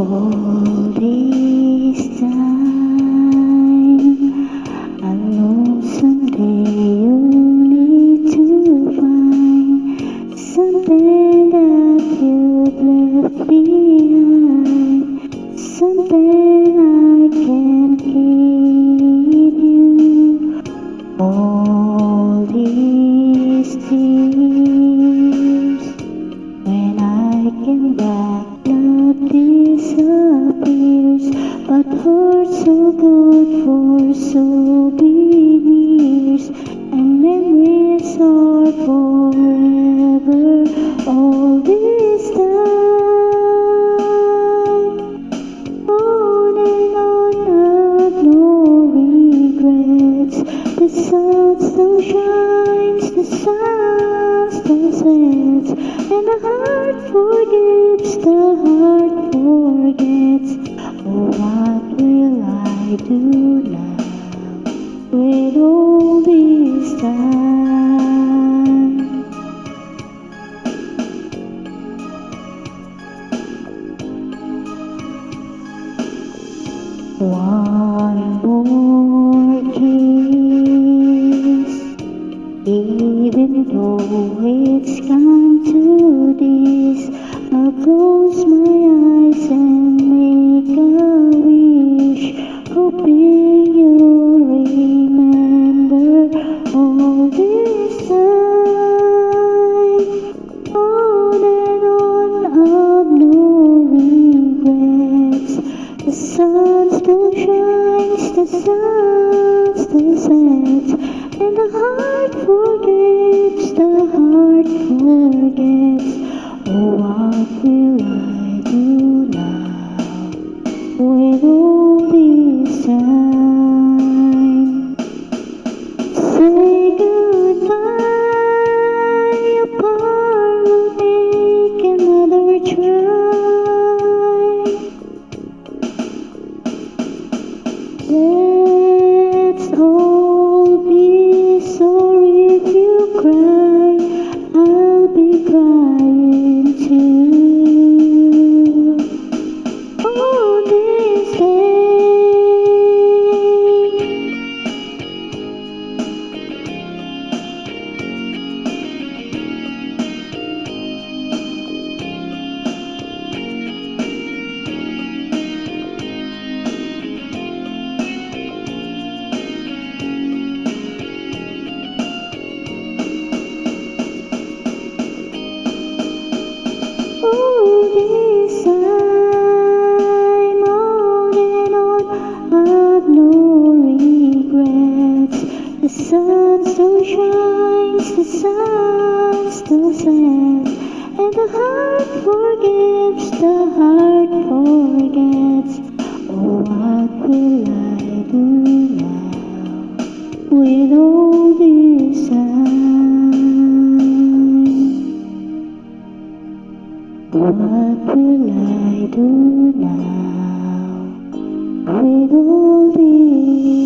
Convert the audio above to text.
All this time, I know someday you'll need to find something that you've left behind, something I can give you. All these tears, when I came back, love disappears, but hearts so good for souvenirs, and memories are forever. All this time, on and on, I've no regrets. The sun still shines, the sun still sets, and the heart forgives, the heart forgets. Oh, what will I do now with all this time? One more kiss, even though it's come to this, I'll close my eyes and make a wish, hoping you'll remember all this time. On and on, I've no regrets. The sun still shines, the sun still sets, and the heart forgives, the heart forgets. Oh, what will I do now with all this time? Say goodbye, apart, we'll make another try. Let's all be sorry if you cry, I'll be crying too. On this day, all this time, on and on, I've no regrets. The sun still shines, the sun still sets, and the heart forgives, the heart forgets. Oh, what will I do now with all this time? What will I do now with all this?